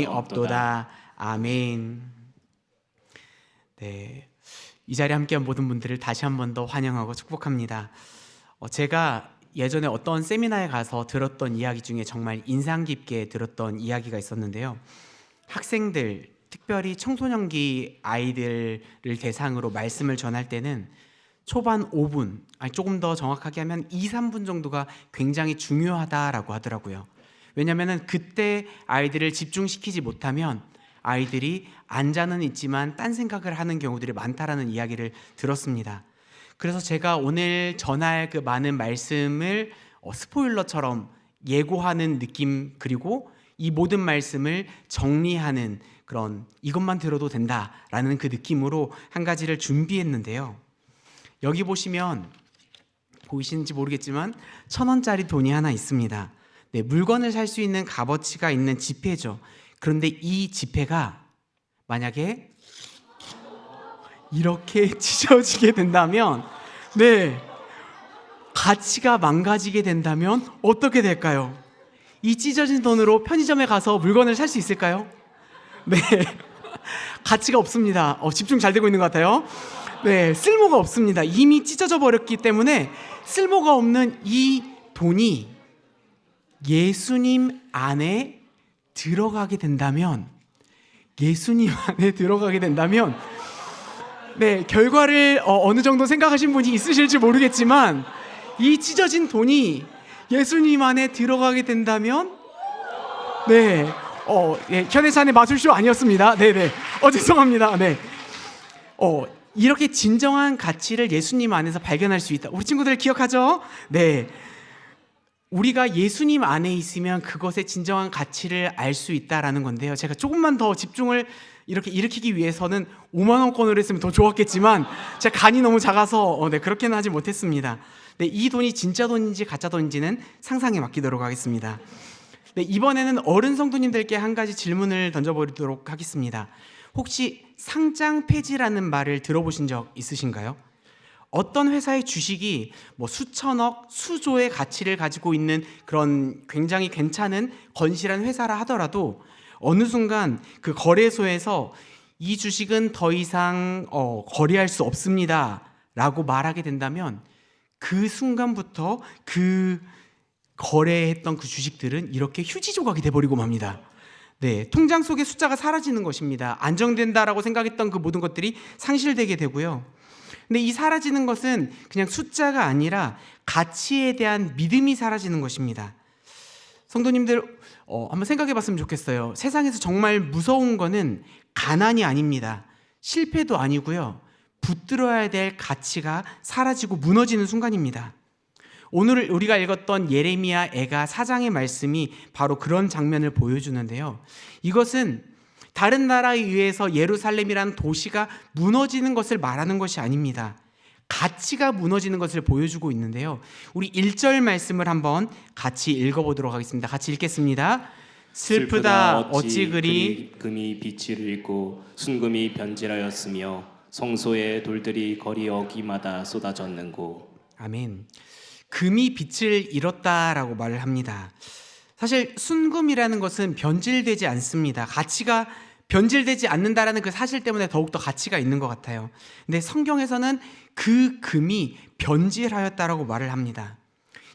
없도다. 아멘. 네, 이 자리에 함께한 모든 분들을 다시 한 번 더 환영하고 축복합니다. 제가 예전에 어떤 세미나에 가서 들었던 이야기 중에 정말 인상 깊게 들었던 이야기가 있었는데요. 학생들, 특별히 청소년기 아이들을 대상으로 말씀을 전할 때는 초반 5분, 아니 조금 더 정확하게 하면 2, 3분 정도가 굉장히 중요하다라고 하더라고요. 왜냐하면 그때 아이들을 집중시키지 못하면 아이들이 앉아는 있지만 딴 생각을 하는 경우들이 많다라는 이야기를 들었습니다. 그래서 제가 오늘 전할 그 많은 말씀을 스포일러처럼 예고하는 느낌, 그리고 이 모든 말씀을 정리하는 그런 이것만 들어도 된다라는 그 느낌으로 한 가지를 준비했는데요. 여기 보시면 보이시는지 모르겠지만 1,000원짜리 돈이 하나 있습니다. 네, 물건을 살 수 있는 값어치가 있는 지폐죠. 그런데 이 지폐가 만약에 이렇게 찢어지게 된다면, 네, 가치가 망가지게 된다면 어떻게 될까요? 이 찢어진 돈으로 편의점에 가서 물건을 살 수 있을까요? 네, 가치가 없습니다. 집중 잘 되고 있는 것 같아요. 네, 쓸모가 없습니다. 이미 찢어져 버렸기 때문에 쓸모가 없는 이 돈이 예수님 안에 들어가게 된다면, 네, 결과를 어느 정도 생각하신 분이 있으실지 모르겠지만 이 찢어진 돈이 예수님 안에 들어가게 된다면, 네, 현해찬의 마술쇼 아니었습니다. 네네, 죄송합니다. 네, 이렇게 진정한 가치를 예수님 안에서 발견할 수 있다. 우리 친구들 기억하죠? 네, 우리가 예수님 안에 있으면 그것의 진정한 가치를 알 수 있다라는 건데요. 제가 조금만 더 집중을 이렇게 일으키기 위해서는 5만 원권으로 했으면 더 좋았겠지만 제가 간이 너무 작아서 그렇게는 하지 못했습니다. 네, 이 돈이 진짜 돈인지 가짜 돈인지는 상상에 맡기도록 하겠습니다. 네, 이번에는 어른 성도님들께 한 가지 질문을 던져보도록 하겠습니다. 혹시 상장 폐지라는 말을 들어보신 적 있으신가요? 어떤 회사의 주식이 수천억, 수조의 가치를 가지고 있는 그런 굉장히 괜찮은 건실한 회사라 하더라도 어느 순간 그 거래소에서 이 주식은 더 이상 거래할 수 없습니다 라고 말하게 된다면 그 순간부터 그 거래했던 그 주식들은 이렇게 휴지 조각이 돼버리고 맙니다. 네, 통장 속의 숫자가 사라지는 것입니다. 안정된다라고 생각했던 그 모든 것들이 상실되게 되고요. 근데 이 사라지는 것은 그냥 숫자가 아니라 가치에 대한 믿음이 사라지는 것입니다. 성도님들 한번 생각해 봤으면 좋겠어요. 세상에서 정말 무서운 거는 가난이 아닙니다. 실패도 아니고요. 붙들어야 될 가치가 사라지고 무너지는 순간입니다. 오늘 우리가 읽었던 예레미야 애가 4장의 말씀이 바로 그런 장면을 보여주는데요. 이것은 다른 나라에 의해서 예루살렘이라는 도시가 무너지는 것을 말하는 것이 아닙니다. 가치가 무너지는 것을 보여주고 있는데요. 우리 1절 말씀을 한번 같이 읽어보도록 하겠습니다. 같이 읽겠습니다. 슬프다 어찌 그리 금이 빛을 잃고 순금이 변질하였으며 성소의 돌들이 거리 어귀마다 쏟아졌는고. 아멘. 금이 빛을 잃었다라고 말을 합니다. 사실 순금이라는 것은 변질되지 않습니다. 가치가 변질되지 않는다라는 그 사실 때문에 더욱더 가치가 있는 것 같아요. 근데 성경에서는 그 금이 변질하였다라고 말을 합니다.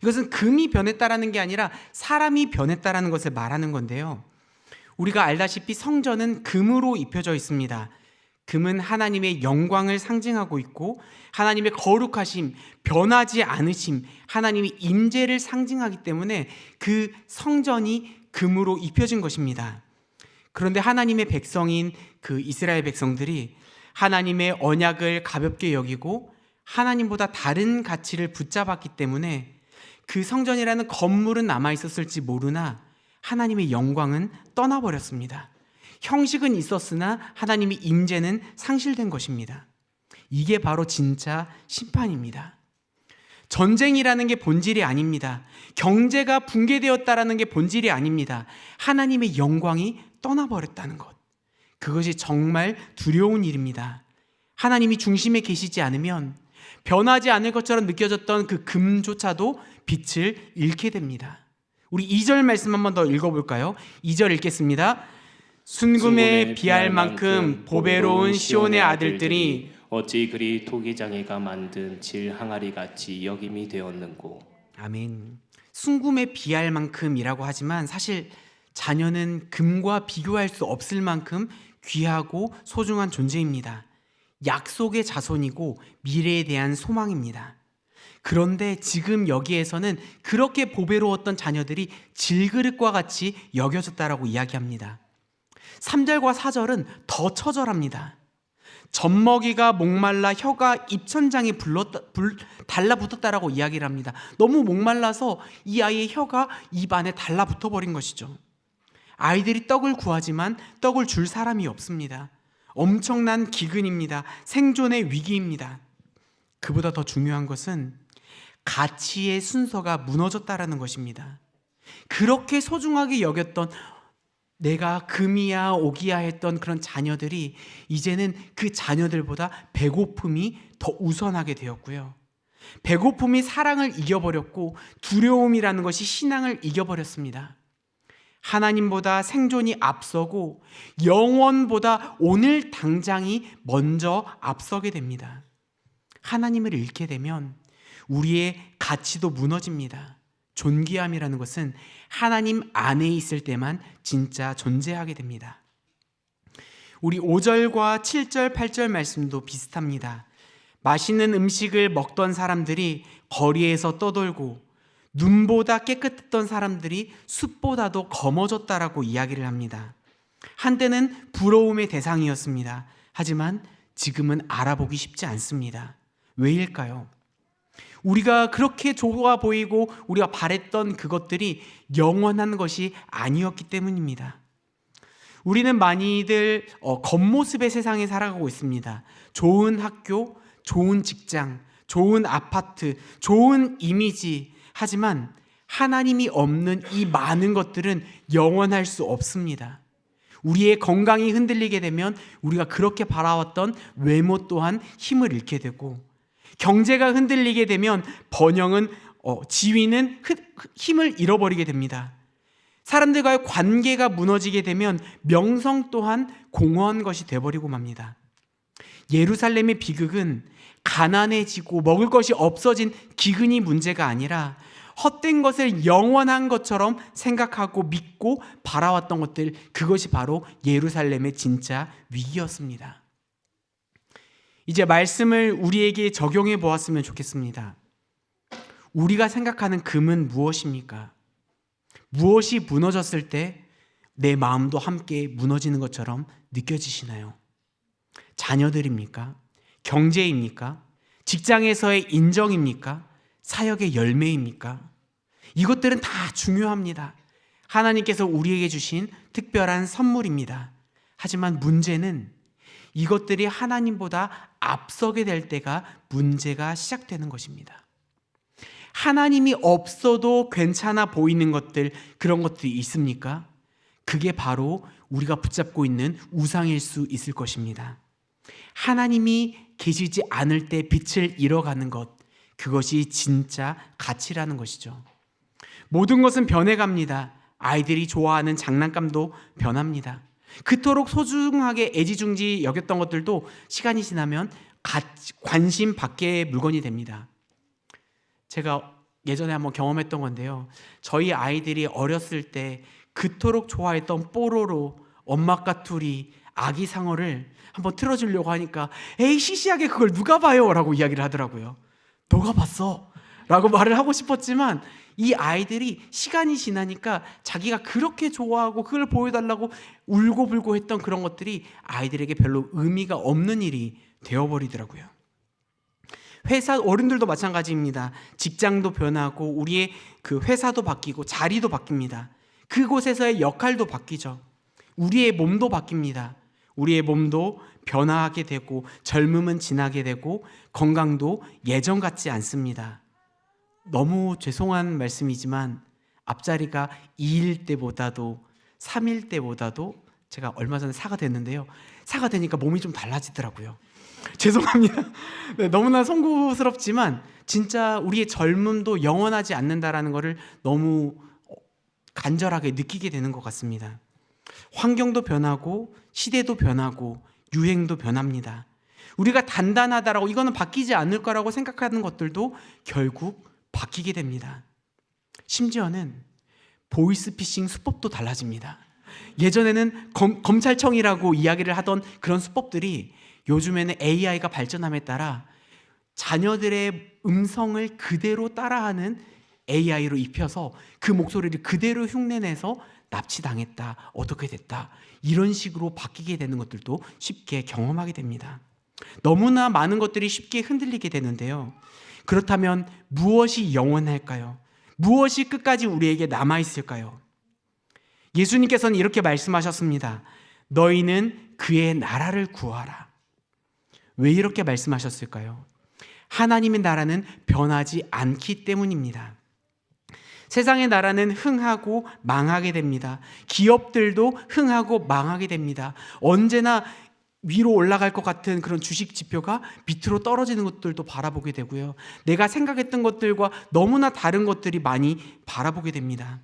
이것은 금이 변했다라는 게 아니라 사람이 변했다라는 것을 말하는 건데요. 우리가 알다시피 성전은 금으로 입혀져 있습니다. 금은 하나님의 영광을 상징하고 있고 하나님의 거룩하심, 변하지 않으심, 하나님의 임재를 상징하기 때문에 그 성전이 금으로 입혀진 것입니다. 그런데 하나님의 백성인 그 이스라엘 백성들이 하나님의 언약을 가볍게 여기고 하나님보다 다른 가치를 붙잡았기 때문에 그 성전이라는 건물은 남아있었을지 모르나 하나님의 영광은 떠나버렸습니다. 형식은 있었으나 하나님의 임재는 상실된 것입니다. 이게 바로 진짜 심판입니다. 전쟁이라는 게 본질이 아닙니다. 경제가 붕괴되었다라는 게 본질이 아닙니다. 하나님의 영광이 떠나버렸다는 것. 그것이 정말 두려운 일입니다. 하나님이 중심에 계시지 않으면 변하지 않을 것처럼 느껴졌던 그 금조차도 빛을 잃게 됩니다. 우리 2절 말씀 한 번 더 읽어볼까요? 2절 읽겠습니다. 순금에 비할 만큼 보배로운 시온의 아들들이 어찌 그리 토기장이가 만든 질 항아리 같이 여김이 되었는고. 아멘. 순금에 비할 만큼이라고 하지만 사실 자녀는 금과 비교할 수 없을 만큼 귀하고 소중한 존재입니다. 약속의 자손이고 미래에 대한 소망입니다. 그런데 지금 여기에서는 그렇게 보배로웠던 자녀들이 질그릇과 같이 여겨졌다라고 이야기합니다. 3절과 4절은 더 처절합니다. 젖먹이가 목말라 혀가 입천장에 달라붙었다라고 이야기를 합니다. 너무 목말라서 이 아이의 혀가 입 안에 달라붙어 버린 것이죠. 아이들이 떡을 구하지만 떡을 줄 사람이 없습니다. 엄청난 기근입니다. 생존의 위기입니다. 그보다 더 중요한 것은 가치의 순서가 무너졌다라는 것입니다. 그렇게 소중하게 여겼던 내가 금이야 옥이야 했던 그런 자녀들이 이제는 그 자녀들보다 배고픔이 더 우선하게 되었고요. 배고픔이 사랑을 이겨버렸고 두려움이라는 것이 신앙을 이겨버렸습니다. 하나님보다 생존이 앞서고 영원보다 오늘 당장이 먼저 앞서게 됩니다. 하나님을 잃게 되면 우리의 가치도 무너집니다. 존귀함이라는 것은 하나님 안에 있을 때만 진짜 존재하게 됩니다. 우리 5절과 7절, 8절 말씀도 비슷합니다. 맛있는 음식을 먹던 사람들이 거리에서 떠돌고 눈보다 깨끗했던 사람들이 숲보다도 검어졌다라고 이야기를 합니다. 한때는 부러움의 대상이었습니다. 하지만 지금은 알아보기 쉽지 않습니다. 왜일까요? 우리가 그렇게 좋아 보이고 우리가 바랬던 그것들이 영원한 것이 아니었기 때문입니다. 우리는 많이들 겉모습의 세상에 살아가고 있습니다. 좋은 학교, 좋은 직장, 좋은 아파트, 좋은 이미지. 하지만 하나님이 없는 이 많은 것들은 영원할 수 없습니다. 우리의 건강이 흔들리게 되면 우리가 그렇게 바라왔던 외모 또한 힘을 잃게 되고, 경제가 흔들리게 되면 번영은 지위는 힘을 잃어버리게 됩니다. 사람들과의 관계가 무너지게 되면 명성 또한 공허한 것이 되어버리고 맙니다. 예루살렘의 비극은 가난해지고 먹을 것이 없어진 기근이 문제가 아니라 헛된 것을 영원한 것처럼 생각하고 믿고 바라왔던 것들, 그것이 바로 예루살렘의 진짜 위기였습니다. 이제 말씀을 우리에게 적용해 보았으면 좋겠습니다. 우리가 생각하는 금은 무엇입니까? 무엇이 무너졌을 때 내 마음도 함께 무너지는 것처럼 느껴지시나요? 자녀들입니까? 경제입니까? 직장에서의 인정입니까? 사역의 열매입니까? 이것들은 다 중요합니다. 하나님께서 우리에게 주신 특별한 선물입니다. 하지만 문제는 이것들이 하나님보다 앞서게 될 때가 문제가 시작되는 것입니다. 하나님이 없어도 괜찮아 보이는 것들, 그런 것들이 있습니까? 그게 바로 우리가 붙잡고 있는 우상일 수 있을 것입니다. 하나님이 계시지 않을 때 빛을 잃어가는 것, 그것이 진짜 가치라는 것이죠. 모든 것은 변해갑니다. 아이들이 좋아하는 장난감도 변합니다. 그토록 소중하게 애지중지 여겼던 것들도 시간이 지나면 관심 밖의 물건이 됩니다. 제가 예전에 한번 경험했던 건데요. 저희 아이들이 어렸을 때 그토록 좋아했던 뽀로로, 엄마 까투리, 아기 상어를 한번 틀어주려고 하니까 에이 시시하게 그걸 누가 봐요? 라고 이야기를 하더라고요. 너가 봤어? 라고 말을 하고 싶었지만 이 아이들이 시간이 지나니까 자기가 그렇게 좋아하고 그걸 보여달라고 울고불고 했던 그런 것들이 아이들에게 별로 의미가 없는 일이 되어버리더라고요. 회사 어른들도 마찬가지입니다. 직장도 변하고 우리의 그 회사도 바뀌고 자리도 바뀝니다. 그곳에서의 역할도 바뀌죠. 우리의 몸도 바뀝니다. 우리의 몸도 변화하게 되고 젊음은 지나게 되고 건강도 예전 같지 않습니다. 너무 죄송한 말씀이지만 앞자리가 2일 때보다도 3일 때보다도 제가 얼마 전에 사가 됐는데요. 사가 되니까 몸이 좀 달라지더라고요. 죄송합니다. 네, 너무나 송구스럽지만 진짜 우리의 젊음도 영원하지 않는다라는 것을 너무 간절하게 느끼게 되는 것 같습니다. 환경도 변하고 시대도 변하고 유행도 변합니다. 우리가 단단하다라고 이거는 바뀌지 않을 거라고 생각하는 것들도 결국 바뀌게 됩니다. 심지어는 보이스피싱 수법도 달라집니다. 예전에는 검찰청이라고 이야기를 하던 그런 수법들이 요즘에는 AI가 발전함에 따라 자녀들의 음성을 그대로 따라하는 AI로 입혀서 그 목소리를 그대로 흉내내서 납치당했다, 어떻게 됐다, 이런 식으로 바뀌게 되는 것들도 쉽게 경험하게 됩니다. 너무나 많은 것들이 쉽게 흔들리게 되는데요. 그렇다면 무엇이 영원할까요? 무엇이 끝까지 우리에게 남아있을까요? 예수님께서는 이렇게 말씀하셨습니다. 너희는 그의 나라를 구하라. 왜 이렇게 말씀하셨을까요? 하나님의 나라는 변하지 않기 때문입니다. 세상의 나라는 흥하고 망하게 됩니다. 기업들도 흥하고 망하게 됩니다. 언제나 위로 올라갈 것 같은 그런 주식 지표가 밑으로 떨어지는 것들도 바라보게 되고요. 내가 생각했던 것들과 너무나 다른 것들이 많이 바라보게 됩니다.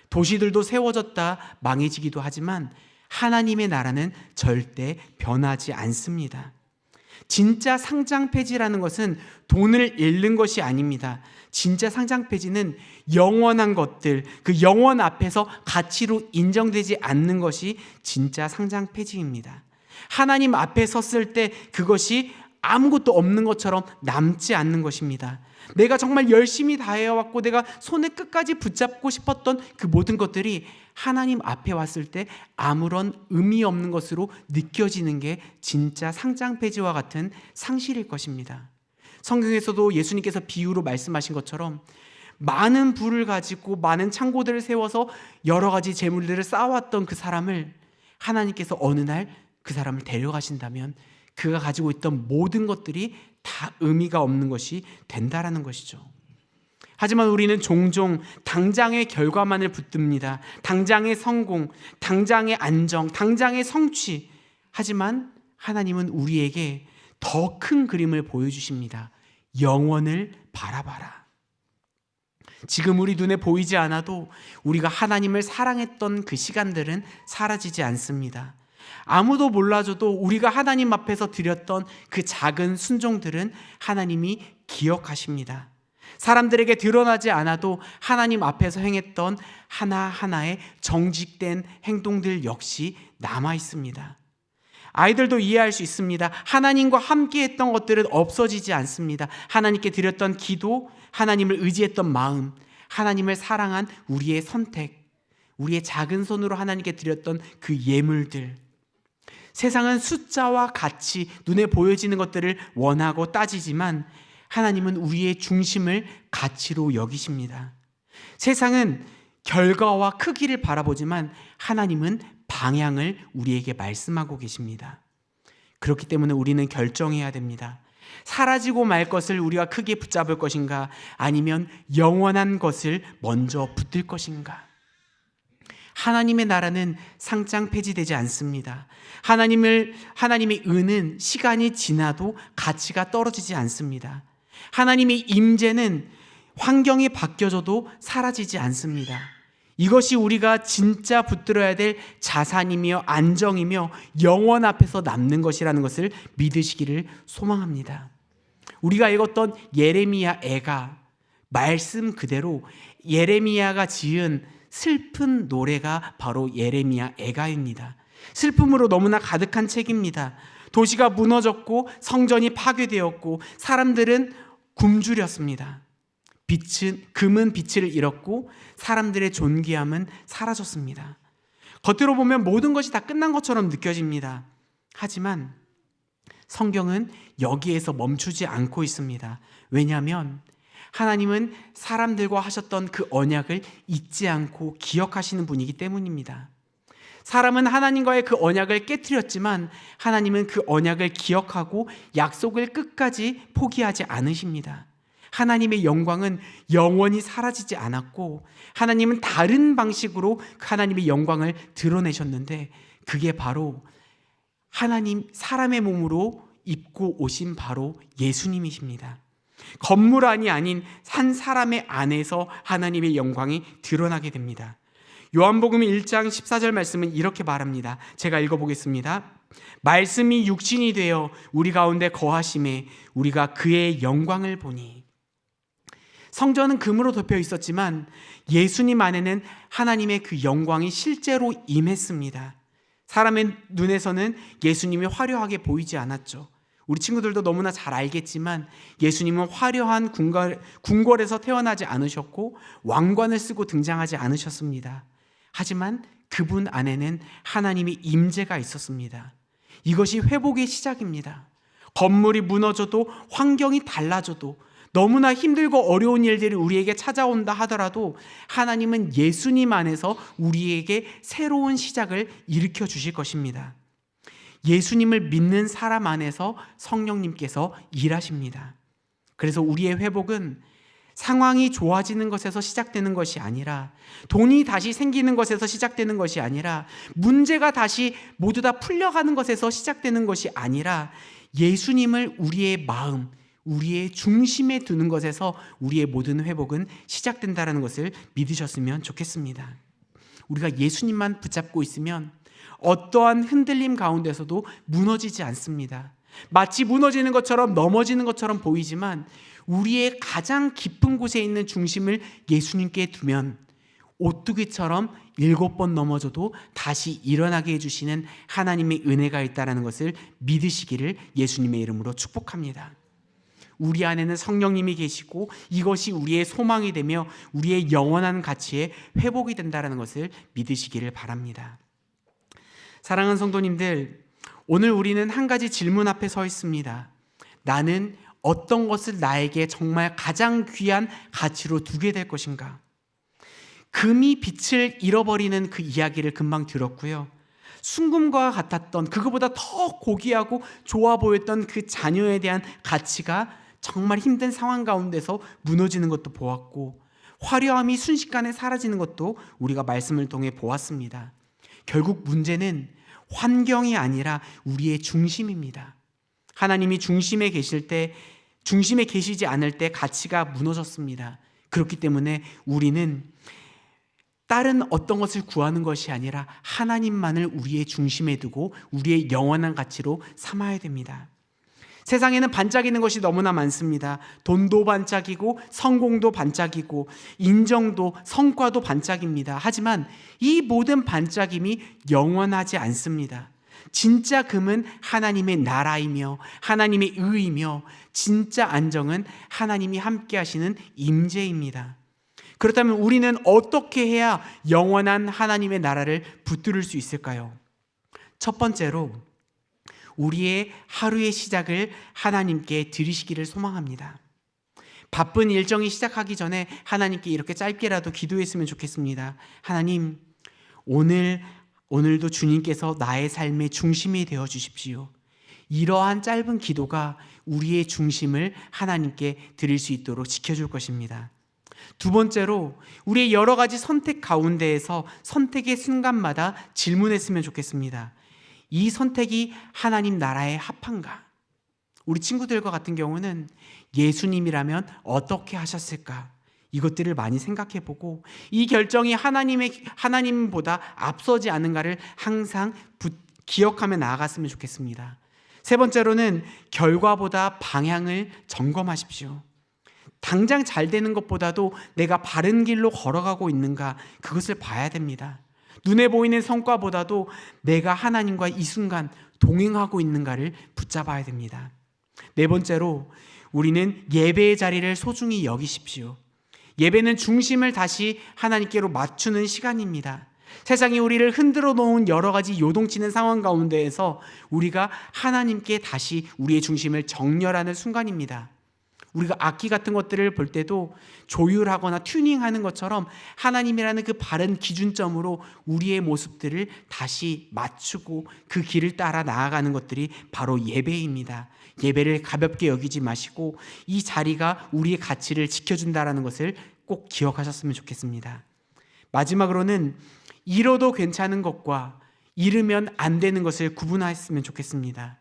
도시들도 세워졌다 망해지기도 하지만 하나님의 나라는 절대 변하지 않습니다. 진짜 상장 폐지라는 것은 돈을 잃는 것이 아닙니다. 진짜 상장 폐지는 영원한 것들, 그 영원 앞에서 가치로 인정되지 않는 것이 진짜 상장 폐지입니다. 하나님 앞에 섰을 때 그것이 아무것도 없는 것처럼 남지 않는 것입니다. 내가 정말 열심히 다해왔고 내가 손에 끝까지 붙잡고 싶었던 그 모든 것들이 하나님 앞에 왔을 때 아무런 의미 없는 것으로 느껴지는 게 진짜 상장 폐지와 같은 상실일 것입니다. 성경에서도 예수님께서 비유로 말씀하신 것처럼 많은 부를 가지고 많은 창고들을 세워서 여러 가지 재물들을 쌓아왔던 그 사람을 하나님께서 어느 날 그 사람을 데려가신다면 그가 가지고 있던 모든 것들이 다 의미가 없는 것이 된다라는 것이죠. 하지만 우리는 종종 당장의 결과만을 붙듭니다. 당장의 성공, 당장의 안정, 당장의 성취. 하지만 하나님은 우리에게 더 큰 그림을 보여주십니다. 영원을 바라봐라. 지금 우리 눈에 보이지 않아도 우리가 하나님을 사랑했던 그 시간들은 사라지지 않습니다. 아무도 몰라줘도 우리가 하나님 앞에서 드렸던 그 작은 순종들은 하나님이 기억하십니다. 사람들에게 드러나지 않아도 하나님 앞에서 행했던 하나하나의 정직된 행동들 역시 남아 있습니다. 아이들도 이해할 수 있습니다. 하나님과 함께 했던 것들은 없어지지 않습니다. 하나님께 드렸던 기도, 하나님을 의지했던 마음, 하나님을 사랑한 우리의 선택, 우리의 작은 손으로 하나님께 드렸던 그 예물들. 세상은 숫자와 가치, 눈에 보여지는 것들을 원하고 따지지만 하나님은 우리의 중심을 가치로 여기십니다. 세상은 결과와 크기를 바라보지만 하나님은 방향을 우리에게 말씀하고 계십니다. 그렇기 때문에 우리는 결정해야 됩니다. 사라지고 말 것을 우리가 크게 붙잡을 것인가, 아니면 영원한 것을 먼저 붙들 것인가. 하나님의 나라는 상장 폐지되지 않습니다. 하나님의 은은 시간이 지나도 가치가 떨어지지 않습니다. 하나님의 임재는 환경이 바뀌어져도 사라지지 않습니다. 이것이 우리가 진짜 붙들어야 될 자산이며 안정이며 영원 앞에서 남는 것이라는 것을 믿으시기를 소망합니다. 우리가 읽었던 예레미야 애가 말씀 그대로 예레미야가 지은 슬픈 노래가 바로 예레미야 애가입니다. 슬픔으로 너무나 가득한 책입니다. 도시가 무너졌고 성전이 파괴되었고 사람들은 굶주렸습니다. 금은 빛을 잃었고 사람들의 존귀함은 사라졌습니다. 겉으로 보면 모든 것이 다 끝난 것처럼 느껴집니다. 하지만 성경은 여기에서 멈추지 않고 있습니다. 왜냐하면 하나님은 사람들과 하셨던 그 언약을 잊지 않고 기억하시는 분이기 때문입니다. 사람은 하나님과의 그 언약을 깨트렸지만 하나님은 그 언약을 기억하고 약속을 끝까지 포기하지 않으십니다. 하나님의 영광은 영원히 사라지지 않았고 하나님은 다른 방식으로 하나님의 영광을 드러내셨는데 그게 바로 하나님 사람의 몸으로 입고 오신 바로 예수님이십니다. 건물 안이 아닌 한 사람의 안에서 하나님의 영광이 드러나게 됩니다. 요한복음 1장 14절 말씀은 이렇게 말합니다. 제가 읽어보겠습니다. 말씀이 육신이 되어 우리 가운데 거하심에 우리가 그의 영광을 보니. 성전은 금으로 덮여 있었지만 예수님 안에는 하나님의 그 영광이 실제로 임했습니다. 사람의 눈에서는 예수님이 화려하게 보이지 않았죠. 우리 친구들도 너무나 잘 알겠지만 예수님은 화려한 궁궐에서 태어나지 않으셨고 왕관을 쓰고 등장하지 않으셨습니다. 하지만 그분 안에는 하나님의 임재가 있었습니다. 이것이 회복의 시작입니다. 건물이 무너져도 환경이 달라져도 너무나 힘들고 어려운 일들이 우리에게 찾아온다 하더라도 하나님은 예수님 안에서 우리에게 새로운 시작을 일으켜 주실 것입니다. 예수님을 믿는 사람 안에서 성령님께서 일하십니다. 그래서 우리의 회복은 상황이 좋아지는 것에서 시작되는 것이 아니라, 돈이 다시 생기는 것에서 시작되는 것이 아니라, 문제가 다시 모두 다 풀려가는 것에서 시작되는 것이 아니라, 예수님을 우리의 마음, 우리의 중심에 두는 것에서 우리의 모든 회복은 시작된다는 것을 믿으셨으면 좋겠습니다. 우리가 예수님만 붙잡고 있으면 어떠한 흔들림 가운데서도 무너지지 않습니다. 마치 무너지는 것처럼 넘어지는 것처럼 보이지만 우리의 가장 깊은 곳에 있는 중심을 예수님께 두면 오뚜기처럼 7번 넘어져도 다시 일어나게 해주시는 하나님의 은혜가 있다는 것을 믿으시기를 예수님의 이름으로 축복합니다. 우리 안에는 성령님이 계시고 이것이 우리의 소망이 되며 우리의 영원한 가치의 회복이 된다는 것을 믿으시기를 바랍니다. 사랑하는 성도님들, 오늘 우리는 한 가지 질문 앞에 서 있습니다. 나는 어떤 것을 나에게 정말 가장 귀한 가치로 두게 될 것인가? 금이 빛을 잃어버리는 그 이야기를 금방 들었고요. 순금과 같았던, 그거보다 더 고귀하고 좋아 보였던 그 자녀에 대한 가치가 정말 힘든 상황 가운데서 무너지는 것도 보았고, 화려함이 순식간에 사라지는 것도 우리가 말씀을 통해 보았습니다. 결국 문제는 환경이 아니라 우리의 중심입니다. 하나님이 중심에 계실 때, 중심에 계시지 않을 때 가치가 무너졌습니다. 그렇기 때문에 우리는 다른 어떤 것을 구하는 것이 아니라 하나님만을 우리의 중심에 두고 우리의 영원한 가치로 삼아야 됩니다. 세상에는 반짝이는 것이 너무나 많습니다. 돈도 반짝이고 성공도 반짝이고 인정도 성과도 반짝입니다. 하지만 이 모든 반짝임이 영원하지 않습니다. 진짜 금은 하나님의 나라이며 하나님의 의이며 진짜 안정은 하나님이 함께 하시는 임재입니다. 그렇다면 우리는 어떻게 해야 영원한 하나님의 나라를 붙들을 수 있을까요? 첫 번째로 우리의 하루의 시작을 하나님께 드리시기를 소망합니다. 바쁜 일정이 시작하기 전에 하나님께 이렇게 짧게라도 기도했으면 좋겠습니다. 하나님, 오늘도 주님께서 나의 삶의 중심이 되어 주십시오. 이러한 짧은 기도가 우리의 중심을 하나님께 드릴 수 있도록 지켜줄 것입니다. 두 번째로 우리의 여러 가지 선택 가운데에서 선택의 순간마다 질문했으면 좋겠습니다. 이 선택이 하나님 나라에 합한가? 우리 친구들과 같은 경우는 예수님이라면 어떻게 하셨을까? 이것들을 많이 생각해보고 이 결정이 하나님보다 앞서지 않은가를 항상 기억하며 나아갔으면 좋겠습니다. 세 번째로는 결과보다 방향을 점검하십시오. 당장 잘 되는 것보다도 내가 바른 길로 걸어가고 있는가, 그것을 봐야 됩니다. 눈에 보이는 성과보다도 내가 하나님과 이 순간 동행하고 있는가를 붙잡아야 됩니다. 네 번째로 우리는 예배의 자리를 소중히 여기십시오. 예배는 중심을 다시 하나님께로 맞추는 시간입니다. 세상이 우리를 흔들어 놓은 여러 가지 요동치는 상황 가운데에서 우리가 하나님께 다시 우리의 중심을 정렬하는 순간입니다. 우리가 악기 같은 것들을 볼 때도 조율하거나 튜닝하는 것처럼 하나님이라는 그 바른 기준점으로 우리의 모습들을 다시 맞추고 그 길을 따라 나아가는 것들이 바로 예배입니다. 예배를 가볍게 여기지 마시고 이 자리가 우리의 가치를 지켜준다는 것을 꼭 기억하셨으면 좋겠습니다. 마지막으로는 잃어도 괜찮은 것과 잃으면 안 되는 것을 구분하셨으면 좋겠습니다.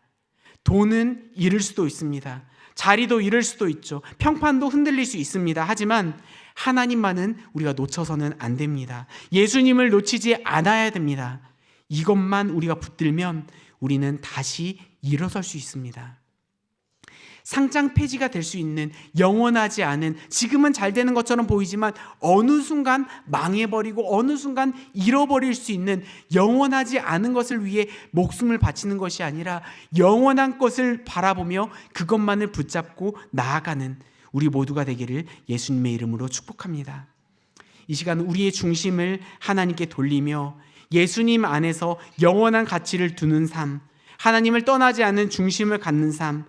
돈은 잃을 수도 있습니다. 자리도 잃을 수도 있죠. 평판도 흔들릴 수 있습니다. 하지만 하나님만은 우리가 놓쳐서는 안 됩니다. 예수님을 놓치지 않아야 됩니다. 이것만 우리가 붙들면 우리는 다시 일어설 수 있습니다. 상장 폐지가 될 수 있는, 영원하지 않은, 지금은 잘 되는 것처럼 보이지만 어느 순간 망해버리고 어느 순간 잃어버릴 수 있는 영원하지 않은 것을 위해 목숨을 바치는 것이 아니라 영원한 것을 바라보며 그것만을 붙잡고 나아가는 우리 모두가 되기를 예수님의 이름으로 축복합니다. 이 시간 우리의 중심을 하나님께 돌리며 예수님 안에서 영원한 가치를 두는 삶, 하나님을 떠나지 않는 중심을 갖는 삶,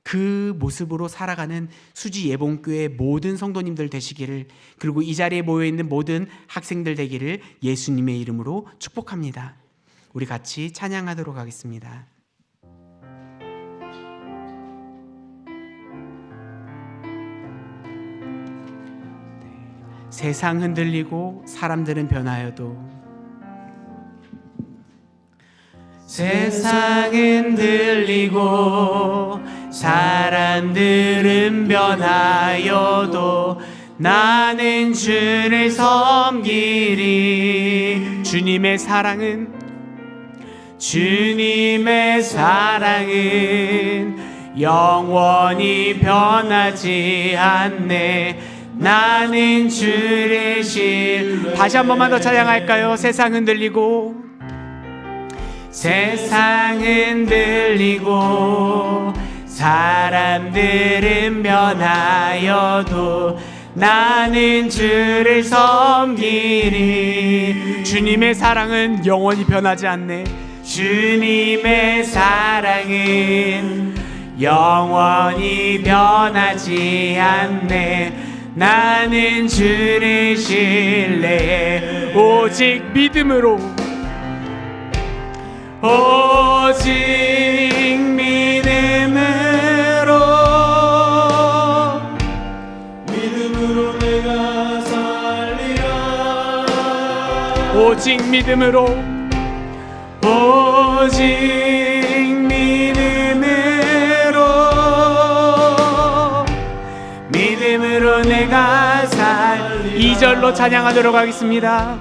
그 모습으로 살아가는 수지 예봉교회 모든 성도님들 되시기를, 그리고 이 자리에 모여있는 모든 학생들 되기를 예수님의 이름으로 축복합니다. 우리 같이 찬양하도록 하겠습니다. 세상 흔들리고 사람들은 변하여도, 세상 흔들리고 사람들은 변하여도 나는 주를 섬기리. 주님의 사랑은 영원히 변하지 않네. 나는 주를 신뢰. 다시 한 번만 더 찬양할까요? 세상 흔들리고 사람들은 변하여도 나는 주를 섬기리. 주님의 사랑은 영원히 변하지 않네. 주님의 사랑은 영원히 변하지 않네. 나는 주를 신뢰해. 오직 믿음으로 내가 살리라. 오직 믿음으로 내가 살. 2절로 찬양하도록 하겠습니다.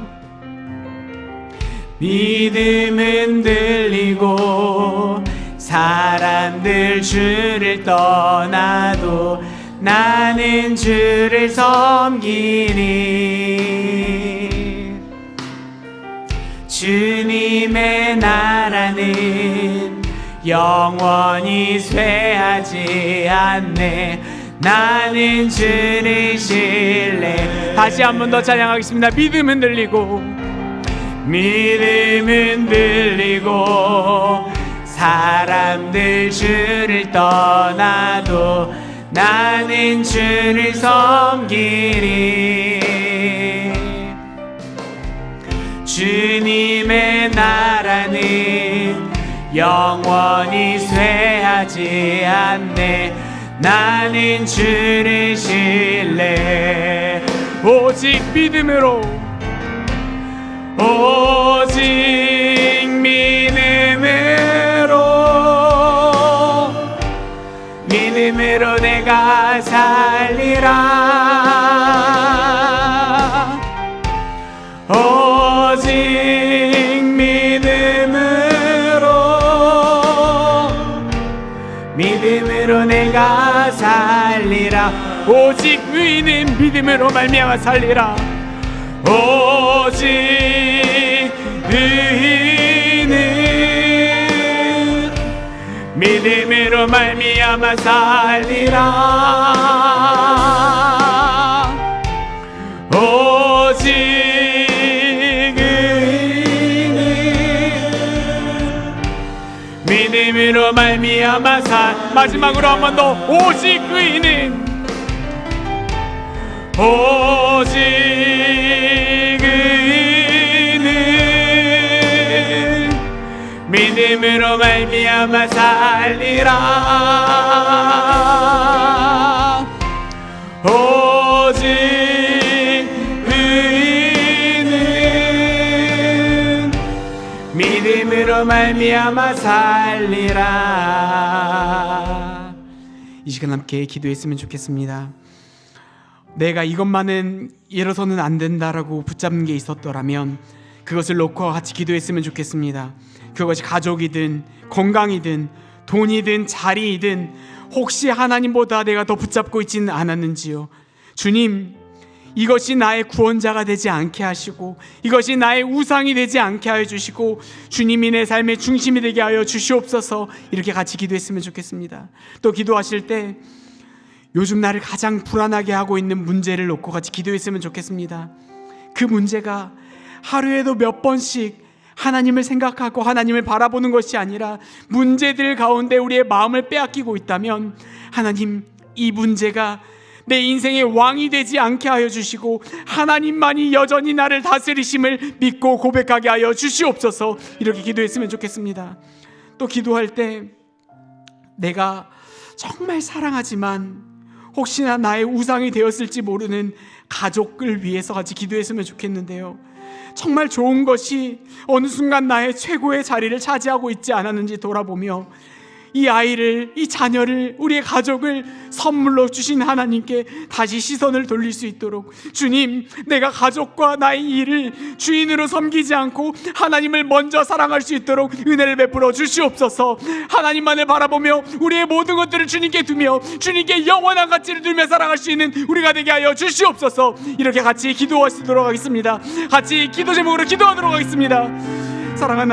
믿음은 들리고 사람들 주를 떠나도 나는 주를 섬기리. 주님의 나라는 영원히 쇠하지 않네. 나는 주를 신뢰. 다시 한 번 더 찬양하겠습니다. 믿음은 들리고 사람들 주를 떠나도 나는 주를 섬기리. 주님의 나라는 영원히 쇠하지 않네. 나는 주를 신뢰. 오직 믿음으로 내가 살리라. 오직 믿음으로 내가 살리라. 오직 의인은 믿음으로 말미암아 살리라. 오직 의인은 믿음으로 말미암아 살리라. 오직 의인은 믿음으로 말미암아 마지막으로 한 번 더. 오직 의인은 믿음으로 말미암아 살리라. 오직 의인은 믿음으로 말미암아 살리라. 이 시간 함께 기도했으면 좋겠습니다. 내가 이것만은 이뤄서는 안 된다라고 붙잡는 게 있었더라면 그것을 놓고 같이 기도했으면 좋겠습니다. 그것이 가족이든 건강이든 돈이든 자리이든 혹시 하나님보다 내가 더 붙잡고 있지는 않았는지요. 주님, 이것이 나의 구원자가 되지 않게 하시고 이것이 나의 우상이 되지 않게 하여 주시고 주님이 내 삶의 중심이 되게 하여 주시옵소서. 이렇게 같이 기도했으면 좋겠습니다. 또 기도하실 때 요즘 나를 가장 불안하게 하고 있는 문제를 놓고 같이 기도했으면 좋겠습니다. 그 문제가 하루에도 몇 번씩 하나님을 생각하고 하나님을 바라보는 것이 아니라 문제들 가운데 우리의 마음을 빼앗기고 있다면 하나님, 이 문제가 내 인생의 왕이 되지 않게 하여 주시고 하나님만이 여전히 나를 다스리심을 믿고 고백하게 하여 주시옵소서. 이렇게 기도했으면 좋겠습니다. 또 기도할 때 내가 정말 사랑하지만 혹시나 나의 우상이 되었을지 모르는 가족을 위해서 같이 기도했으면 좋겠는데요. 정말 좋은 것이 어느 순간 나의 최고의 자리를 차지하고 있지 않았는지 돌아보며 이 아이를, 이 자녀를, 우리의 가족을 선물로 주신 하나님께 다시 시선을 돌릴 수 있도록, 주님, 내가 가족과 나의 일을 주인으로 섬기지 않고 하나님을 먼저 사랑할 수 있도록 은혜를 베풀어 주시옵소서. 하나님만을 바라보며 우리의 모든 것들을 주님께 두며 주님께 영원한 가치를 두며 살아갈 수 있는 우리가 되게 하여 주시옵소서. 이렇게 같이 기도하시도록 하겠습니다. 같이 기도 제목으로 기도하도록 하겠습니다. 사랑하는